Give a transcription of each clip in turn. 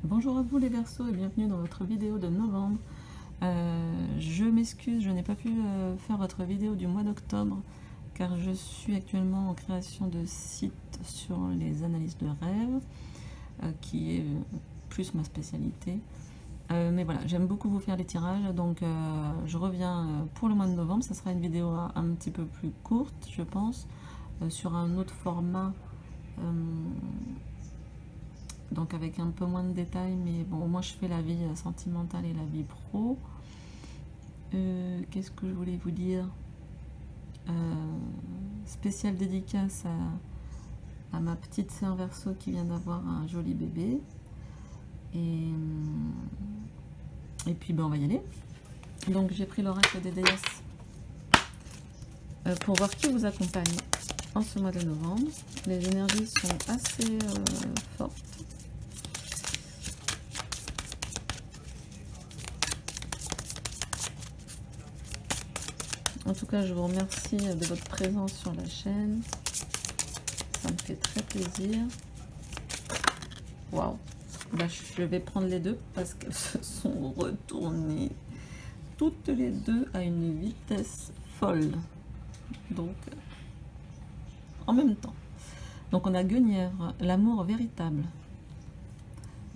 Bonjour à vous les Verseaux et bienvenue dans votre vidéo de novembre. Je m'excuse, je n'ai pas pu faire votre vidéo du mois d'octobre car je suis actuellement en création de site sur les analyses de rêves, qui est plus ma spécialité. Mais voilà, j'aime beaucoup vous faire les tirages, donc je reviens pour le mois de novembre. Ça sera une vidéo un petit peu plus courte, je pense, sur un autre format. Donc avec un peu moins de détails, mais bon, moi je fais la vie sentimentale et la vie pro. Qu'est-ce que je voulais vous dire? Spéciale dédicace à ma petite sœur Verseau qui vient d'avoir un joli bébé. Et puis ben, on va y aller. Donc j'ai pris l'oracle des déesses pour voir qui vous accompagne en ce mois de novembre. Les énergies sont assez fortes. En tout cas, je vous remercie de votre présence sur la chaîne. Ça me fait très plaisir. Waouh! Bah, je vais prendre les deux parce qu'elles se sont retournées toutes les deux à une vitesse folle. Donc, en même temps. Donc, on a Guenièvre, l'amour véritable.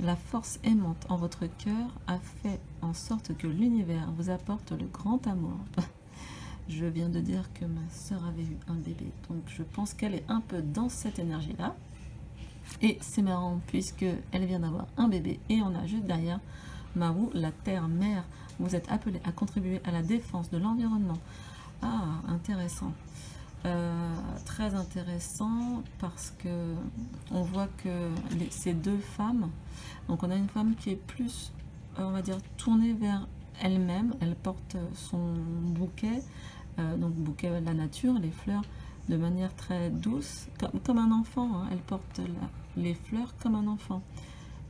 La force aimante en votre cœur a fait en sorte que l'univers vous apporte le grand amour. Je viens de dire que ma soeur avait eu un bébé, donc je pense qu'elle est un peu dans cette énergie-là. Et c'est marrant puisque elle vient d'avoir un bébé et on a juste derrière Mahou, la terre-mère. Vous êtes appelé à contribuer à la défense de l'environnement. Ah, intéressant. Très intéressant parce que on voit que ces deux femmes, donc on a une femme qui est plus, on va dire, tournée vers elle-même. Elle porte son bouquet, donc bouquet de la nature, les fleurs, de manière très douce, comme un enfant, hein. Elle porte les fleurs comme un enfant.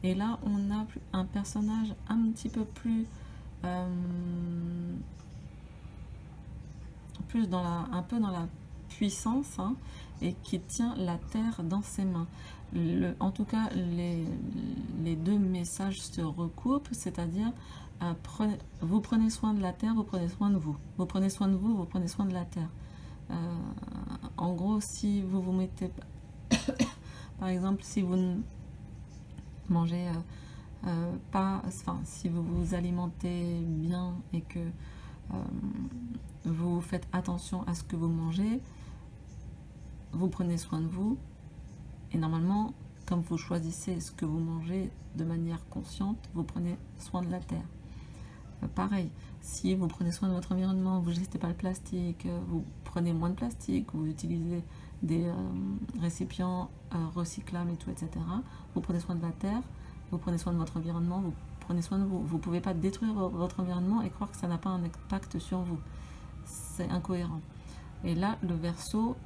Et là, on a un personnage un petit peu plus, un peu dans la puissance, hein, et qui tient la terre dans ses mains. En tout cas, les deux messages se recoupent, c'est-à-dire vous prenez soin de la terre, vous prenez soin de vous. Vous prenez soin de vous, vous prenez soin de la terre. En gros, si vous vous mettez, par exemple, si vous ne mangez pas, enfin, si vous vous alimentez bien et que vous faites attention à ce que vous mangez, vous prenez soin de vous, et normalement, comme vous choisissez ce que vous mangez de manière consciente, vous prenez soin de la terre. Pareil, si vous prenez soin de votre environnement, vous ne jetez pas le plastique, vous prenez moins de plastique, vous utilisez des récipients recyclables et tout, etc. Vous prenez soin de la terre, vous prenez soin de votre environnement, vous prenez soin de vous. Vous ne pouvez pas détruire votre environnement et croire que ça n'a pas un impact sur vous. C'est incohérent. Et là, le Verseau,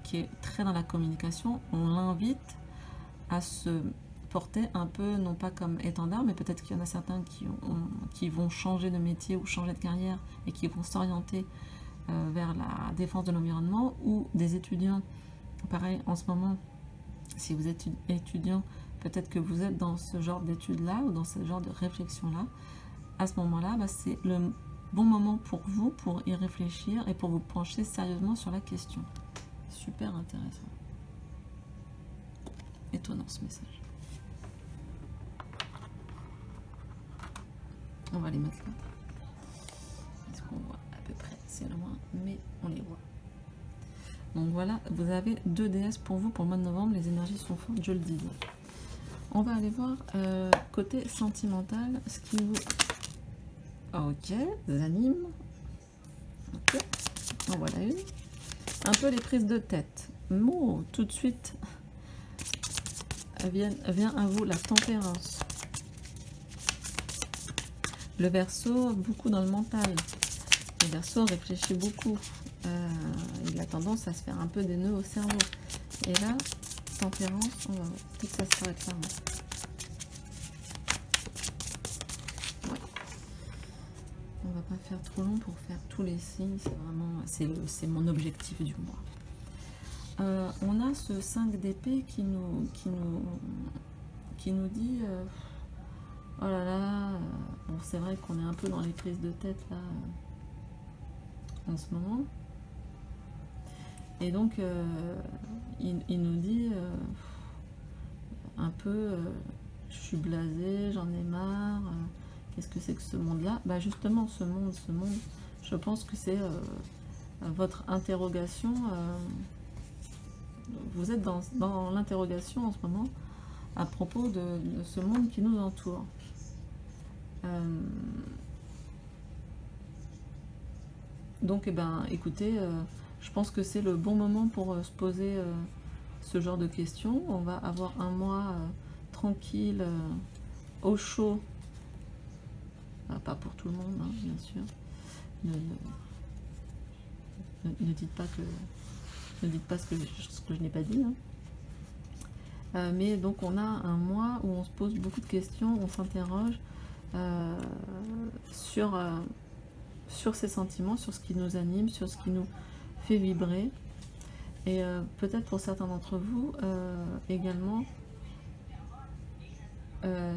qui est très dans la communication, on l'invite à se porter un peu, non pas comme étendard, mais peut-être qu'il y en a certains qui vont changer de métier ou changer de carrière et qui vont s'orienter vers la défense de l'environnement, ou des étudiants. Pareil, en ce moment, si vous êtes étudiant, peut-être que vous êtes dans ce genre d'études-là ou dans ce genre de réflexion-là. À ce moment-là, bah, c'est le bon moment pour vous, pour y réfléchir et pour vous pencher sérieusement sur la question. Super intéressant. Étonnant ce message. On va les mettre là. Est-ce qu'on voit à peu près? C'est loin, mais on les voit. Donc voilà, vous avez deux déesses pour vous pour le mois de novembre. Les énergies sont fortes, je le dis. On va aller voir côté sentimental, ce qui vous... Ok, des animes. Ok, en voilà une. Un peu les prises de tête. Oh, tout de suite, vient à vous la tempérance. Le Verseau, beaucoup dans le mental. Le Verseau réfléchit beaucoup. Il a tendance à se faire un peu des nœuds au cerveau. Et là, tempérance, on va voir. Peut-être que ça s'arrête là. Ouais. On va pas faire trop long pour faire tous les signes. C'est vraiment, c'est mon objectif du mois. On a ce 5 d'épée qui nous dit oh là là, bon, c'est vrai qu'on est un peu dans les prises de tête là en ce moment. Et donc, il nous dit un peu, je suis blasé, j'en ai marre, qu'est-ce que c'est que ce monde-là? Bah justement, ce monde, je pense que c'est votre interrogation. Vous êtes dans l'interrogation en ce moment à propos de ce monde qui nous entoure. Donc, eh ben, écoutez, je pense que c'est le bon moment pour se poser ce genre de questions. On va avoir un mois tranquille, au chaud. Pas pour tout le monde, hein, bien sûr. Ne dites pas ce que je n'ai pas dit. Hein. Mais donc on a un mois où on se pose beaucoup de questions, on s'interroge sur ces sentiments, sur ce qui nous anime, sur ce qui nous fait vibrer. Et peut-être pour certains d'entre vous également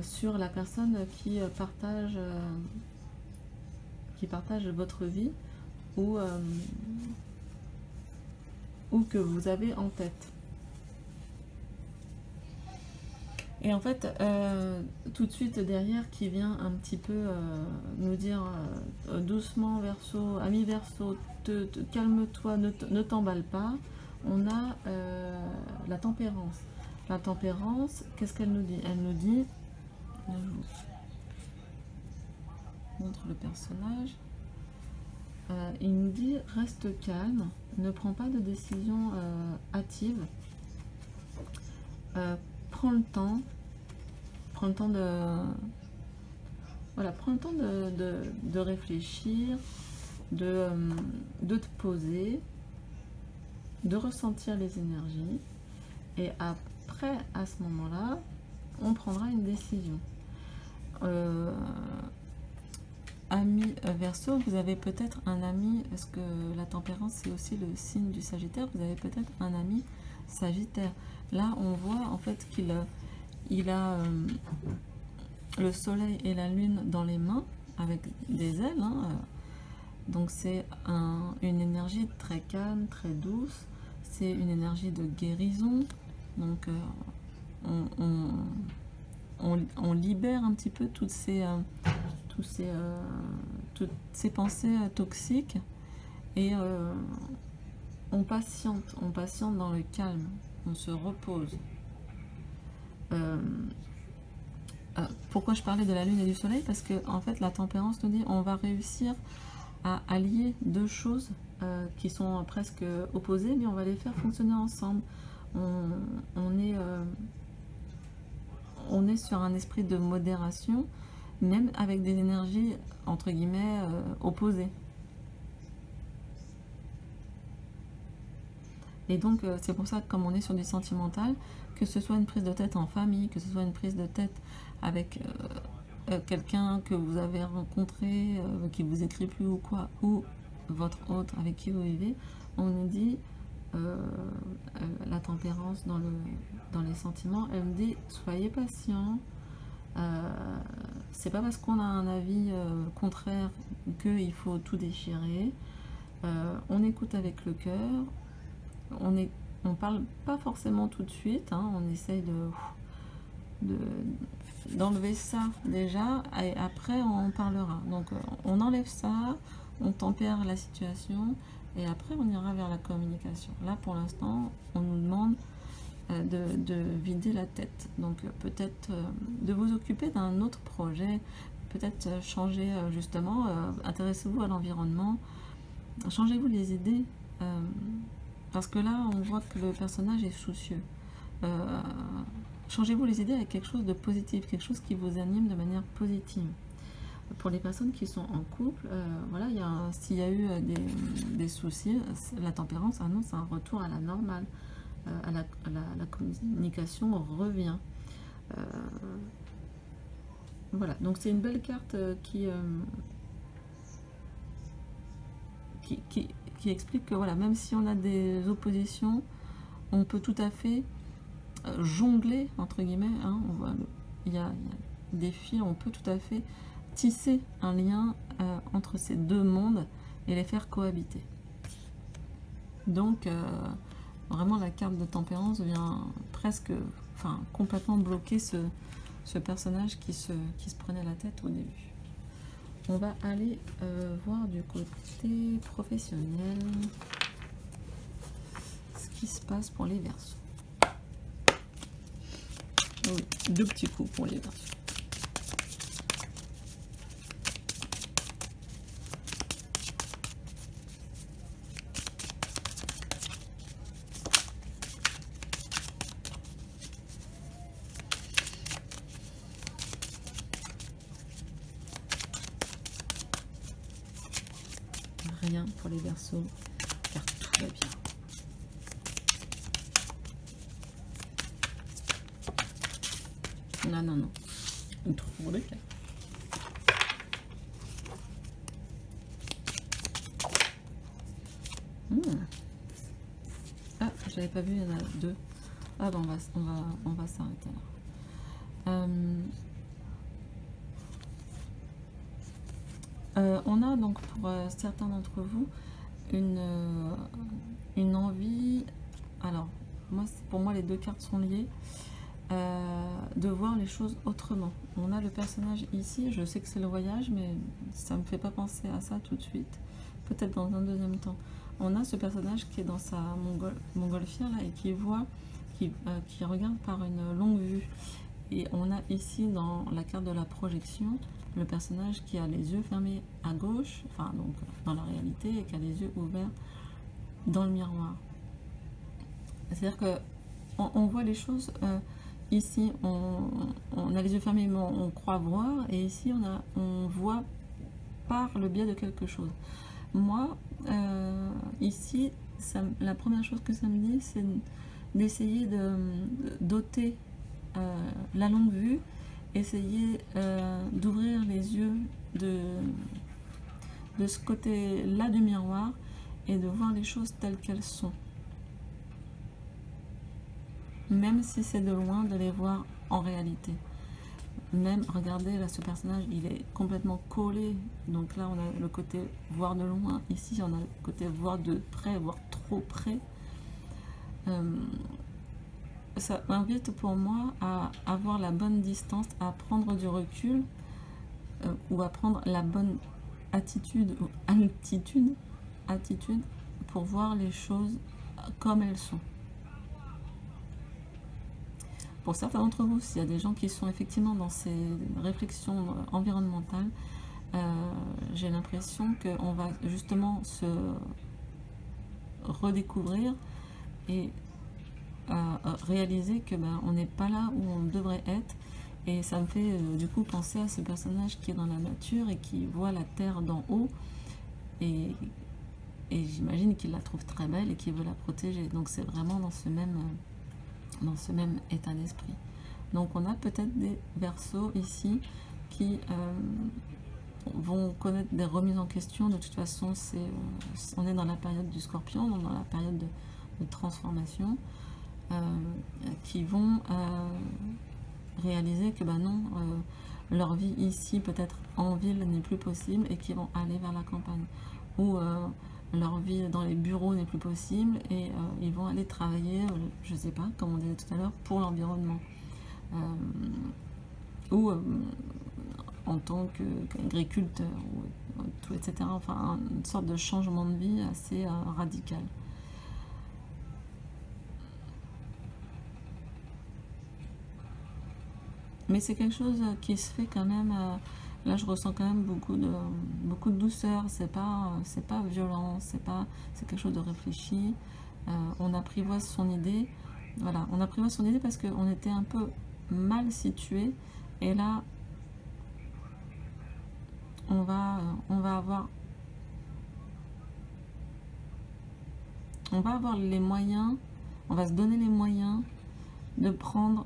sur la personne qui partage votre vie ou que vous avez en tête. Et en fait, tout de suite derrière qui vient un petit peu nous dire doucement Verseau, ami Verseau, calme-toi, ne t'emballe pas. On a la tempérance. La tempérance, qu'est-ce qu'elle nous dit? Elle nous dit, je vous montre le personnage, il nous dit reste calme, ne prends pas de décision hâtive, prends le temps de voilà, prends le temps de réfléchir, de te poser, de ressentir les énergies, et après, à ce moment-là, on prendra une décision. Ami Verseau, vous avez peut-être un ami, parce que la tempérance c'est aussi le signe du Sagittaire, vous avez peut-être un ami Sagittaire. Là, on voit en fait qu'il a le soleil et la lune dans les mains, avec des ailes, hein. Donc c'est une énergie très calme, très douce, c'est une énergie de guérison, donc on libère un petit peu toutes ces pensées toxiques, et on patiente dans le calme, on se repose. Pourquoi je parlais de la lune et du soleil? Parce que en fait la tempérance nous dit on va réussir à allier deux choses qui sont presque opposées, mais on va les faire fonctionner ensemble. On est sur un esprit de modération, même avec des énergies entre guillemets opposées. Et donc c'est pour ça que comme on est sur du sentimental, que ce soit une prise de tête en famille, que ce soit une prise de tête avec quelqu'un que vous avez rencontré, qui vous écrit plus ou quoi, ou votre hôte avec qui vous vivez, on nous dit la tempérance dans les sentiments, elle me dit soyez patient, c'est pas parce qu'on a un avis contraire qu'il faut tout déchirer, on écoute avec le cœur, on parle pas forcément tout de suite, hein, on essaye d'enlever ça déjà, et après on parlera. Donc on enlève ça, on tempère la situation, et après on ira vers la communication. Là pour l'instant on nous demande de vider la tête, donc peut-être de vous occuper d'un autre projet, peut-être changer justement, intéressez-vous à l'environnement, changez-vous les idées, parce que là on voit que le personnage est soucieux. Changez-vous les idées avec quelque chose de positif, quelque chose qui vous anime de manière positive. Pour les personnes qui sont en couple, voilà, s'il y a eu des soucis, la tempérance annonce un retour à la normale, la communication revient. Voilà, donc c'est une belle carte qui explique que voilà, même si on a des oppositions, on peut tout à fait jongler entre guillemets, hein, il y a des fils, on peut tout à fait tisser un lien entre ces deux mondes et les faire cohabiter. Donc, vraiment, la carte de tempérance vient presque, enfin, complètement bloquer ce personnage qui se prenait la tête au début. On va aller voir du côté professionnel ce qui se passe pour les Verseaux. Oui, 2 petits coups pour les Verseaux. Rien pour les Verseaux, car tout va bien. Non, non, non. Trop de cartes. Ah, j'avais pas vu, il y en a 2. Ah ben on va s'arrêter là. On a donc pour certains d'entre vous une envie, alors pour moi les 2 cartes sont liées, de voir les choses autrement. On a le personnage ici, je sais que c'est le voyage, mais ça me fait pas penser à ça tout de suite, peut-être dans un deuxième temps. On a ce personnage qui est dans sa montgolfière là et qui voit, qui regarde par une longue vue. Et on a ici dans la carte de la projection le personnage qui a les yeux fermés à gauche, enfin donc dans la réalité, et qui a les yeux ouverts dans le miroir. C'est-à-dire que on voit les choses, ici on a les yeux fermés mais on croit voir, et ici on voit par le biais de quelque chose. Moi, ici, la première chose que ça me dit, c'est d'essayer de doter la longue vue, essayer d'ouvrir les yeux de ce côté-là du miroir et de voir les choses telles qu'elles sont. Même si c'est de loin, de les voir en réalité. Même, regardez, là, ce personnage, il est complètement collé. Donc là, on a le côté voir de loin. Ici, on a le côté voir de près, voir trop près. Ça m'invite pour moi à avoir la bonne distance, à prendre du recul, ou à prendre la bonne attitude ou attitude pour voir les choses comme elles sont. Pour certains d'entre vous, s'il y a des gens qui sont effectivement dans ces réflexions environnementales, j'ai l'impression qu'on va justement se redécouvrir et réaliser que on n'est pas là où on devrait être. Et ça me fait du coup penser à ce personnage qui est dans la nature et qui voit la terre d'en haut, et j'imagine qu'il la trouve très belle et qu'il veut la protéger. Donc c'est vraiment dans ce même état d'esprit. Donc on a peut-être des Verseaux ici qui vont connaître des remises en question. De toute façon, on est dans la période du Scorpion, dans la période de transformation, qui vont réaliser que non, leur vie ici, peut-être en ville, n'est plus possible, et qui vont aller vers la campagne, ou leur vie dans les bureaux n'est plus possible, et ils vont aller travailler, je sais pas, comme on disait tout à l'heure, pour l'environnement, ou en tant qu'agriculteur, etc. Enfin, une sorte de changement de vie assez radical. Mais c'est quelque chose qui se fait quand même. Là, je ressens quand même beaucoup de douceur. C'est pas violent. C'est quelque chose de réfléchi. On apprivoise son idée. Voilà, on apprivoise son idée parce qu'on était un peu mal situé. Et là, on va avoir les moyens. On va se donner les moyens de prendre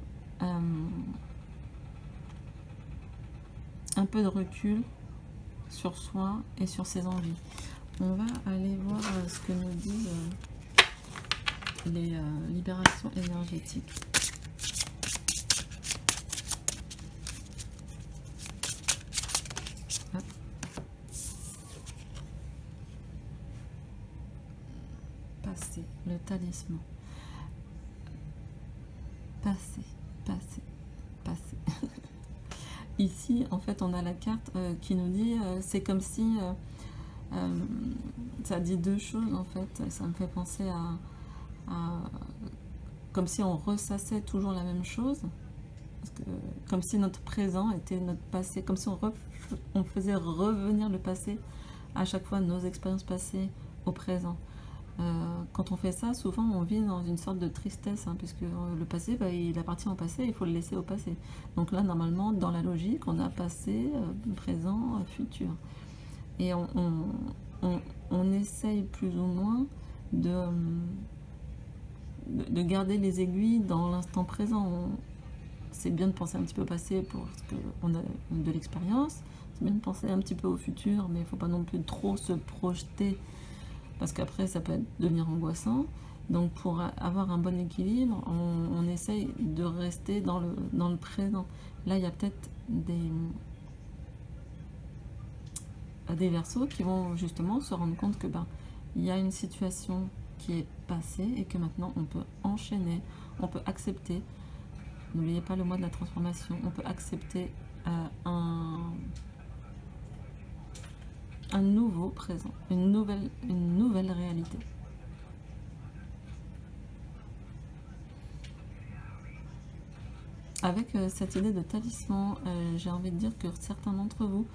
un peu de recul sur soi et sur ses envies. On va aller voir ce que nous disent les libérations énergétiques. talisman. Passé, passé, passé. Ici, en fait, on a la carte qui nous dit, c'est comme si, ça dit deux choses, en fait. Ça me fait penser comme si on ressassait toujours la même chose. Parce que, comme si notre présent était notre passé, comme si on faisait revenir le passé à chaque fois, nos expériences passées au présent. Quand on fait ça, souvent on vit dans une sorte de tristesse, hein, puisque le passé, bah, il appartient au passé, il faut le laisser au passé. Donc là, normalement, dans la logique, on a passé, présent, futur. Et on essaye plus ou moins de garder les aiguilles dans l'instant présent. C'est bien de penser un petit peu au passé pour ce qu'on a de l'expérience, c'est bien de penser un petit peu au futur, mais il ne faut pas non plus trop se projeter, parce qu'après ça peut devenir angoissant. Donc pour avoir un bon équilibre, on essaye de rester dans le présent. Là, il y a peut-être des Verseaux qui vont justement se rendre compte que il y a une situation qui est passée et que maintenant on peut enchaîner, on peut accepter. N'oubliez pas le mois de la transformation. On peut accepter un nouveau présent, une nouvelle réalité. Avec cette idée de talisman, j'ai envie de dire que certains d'entre vous,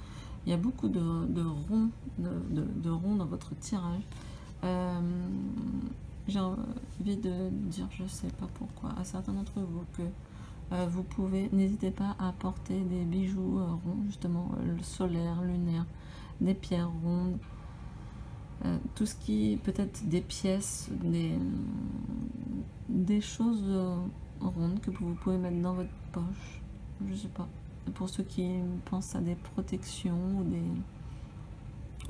il y a beaucoup de ronds, de ronds dans votre tirage. J'ai envie de dire, je ne sais pas pourquoi, à certains d'entre vous que vous pouvez, n'hésitez pas à apporter des bijoux ronds, justement, solaires, lunaires, des pierres rondes, tout ce qui peut-être des pièces, des choses rondes que vous pouvez mettre dans votre poche, je sais pas, pour ceux qui pensent à des protections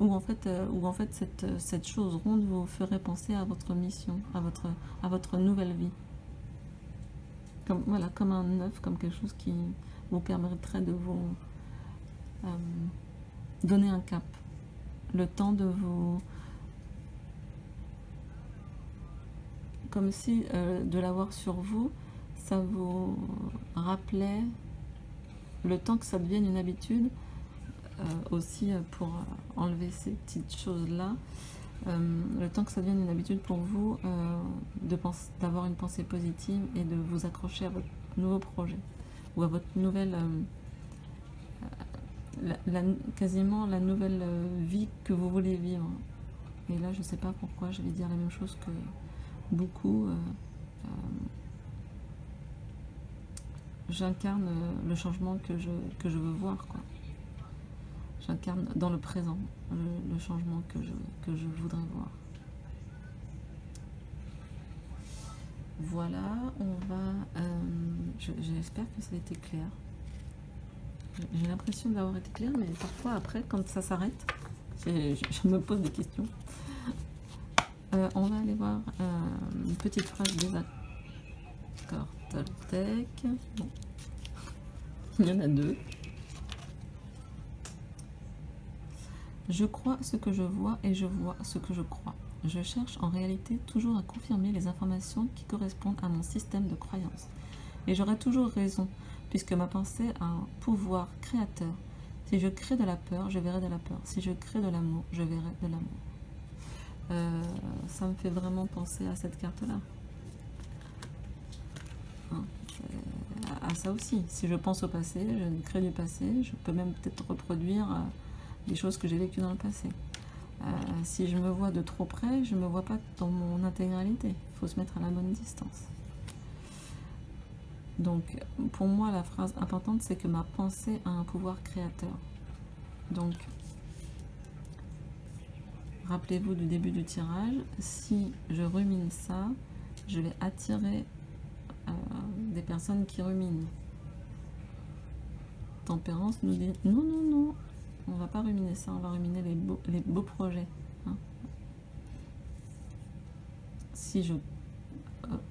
ou en fait cette chose ronde vous ferait penser à votre mission, à votre nouvelle vie. Voilà, comme un œuf, comme quelque chose qui vous permettrait de vous donner un cap, le temps de vous, comme si de l'avoir sur vous, ça vous rappelait le temps que ça devienne une habitude, aussi pour enlever ces petites choses là, le temps que ça devienne une habitude pour vous d'avoir une pensée positive et de vous accrocher à votre nouveau projet ou à votre nouvelle, quasiment la nouvelle vie que vous voulez vivre. Et là, je ne sais pas pourquoi je vais dire la même chose que beaucoup. J'incarne le changement que je veux voir, quoi. J'incarne dans le présent le changement que je voudrais voir. Voilà, on va... j'espère que ça a été clair. J'ai l'impression d'avoir été clair, mais parfois après, quand ça s'arrête, je me pose des questions. On va aller voir une petite phrase des accords Toltec. Bon. Il y en a deux. Je crois ce que je vois et je vois ce que je crois. Je cherche en réalité toujours à confirmer les informations qui correspondent à mon système de croyances. Et j'aurai toujours raison, puisque ma pensée a un pouvoir créateur. Si je crée de la peur, je verrai de la peur. Si je crée de l'amour, je verrai de l'amour. Ça me fait vraiment penser à cette carte-là. Hein, à ça aussi. Si je pense au passé, je crée du passé. Je peux même peut-être reproduire des choses que j'ai vécues dans le passé. Si je me vois de trop près, je ne me vois pas dans mon intégralité. Il faut se mettre à la bonne distance. Donc, pour moi, la phrase importante, c'est que ma pensée a un pouvoir créateur. Donc, rappelez-vous du début du tirage, si je rumine ça, je vais attirer des personnes qui ruminent. Tempérance nous dit non, non, non, on ne va pas ruminer ça, on va ruminer les beaux projets. Hein. Si je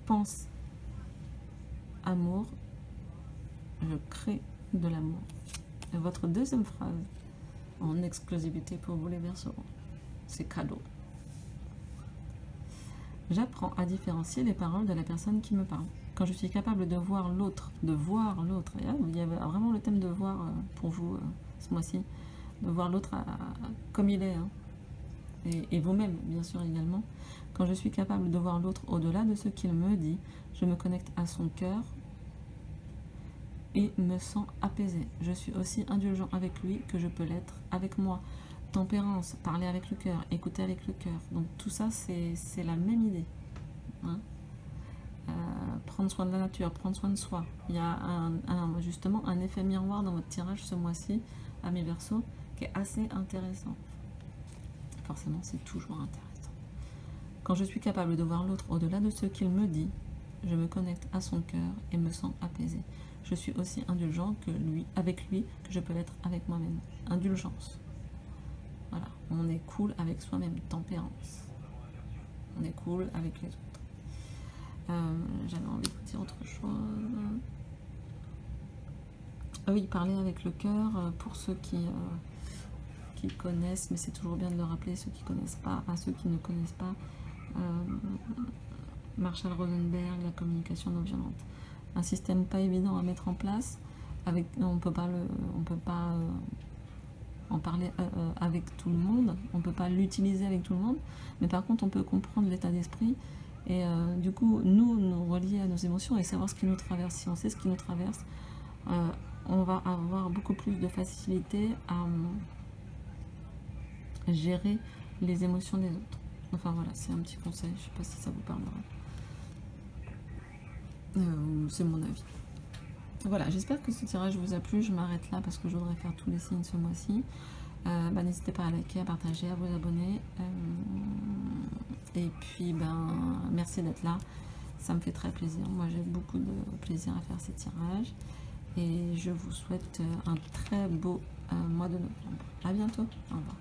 pense amour, je crée de l'amour. Et votre deuxième phrase, en exclusivité pour vous les Verseaux, c'est cadeau. J'apprends à différencier les paroles de la personne qui me parle. Quand je suis capable de voir l'autre, il y avait vraiment le thème de voir pour vous ce mois-ci, de voir l'autre comme il est, hein. Et vous-même, bien sûr, également. Quand je suis capable de voir l'autre au-delà de ce qu'il me dit, je me connecte à son cœur et me sens apaisé. Je suis aussi indulgent avec lui que je peux l'être avec moi. Tempérance, parler avec le cœur, écouter avec le cœur. Donc tout ça, c'est la même idée, hein. Prendre soin de la nature, prendre soin de soi. Il y a justement un effet miroir dans votre tirage ce mois-ci, amis Verseaux, qui est assez intéressant. Forcément, c'est toujours intéressant. Quand je suis capable de voir l'autre au-delà de ce qu'il me dit, je me connecte à son cœur et me sens apaisé. Je suis aussi indulgent avec lui que je peux l'être avec moi-même. Indulgence. Voilà, on est cool avec soi-même. Tempérance. On est cool avec les autres. J'avais envie de vous dire autre chose. Ah oui, parler avec le cœur, pour ceux qui connaissent, mais c'est toujours bien de le rappeler, ceux qui connaissent pas, à ceux qui ne connaissent pas, Marshall Rosenberg, la communication non violente. Un système pas évident à mettre en place, on peut pas en parler avec tout le monde, on peut pas l'utiliser avec tout le monde, mais par contre on peut comprendre l'état d'esprit et du coup nous relier à nos émotions et savoir ce qui nous traverse. Si on sait ce qui nous traverse, on va avoir beaucoup plus de facilité à gérer les émotions des autres. Enfin voilà, c'est un petit conseil, je sais pas si ça vous parlera. C'est mon avis. Voilà, j'espère que ce tirage vous a plu. Je m'arrête là parce que je voudrais faire tous les signes ce mois-ci. N'hésitez pas à liker, à partager, à vous abonner. Et puis, merci d'être là. Ça me fait très plaisir. Moi, j'ai beaucoup de plaisir à faire ces tirages. Et je vous souhaite un très beau mois de novembre. À bientôt. Au revoir.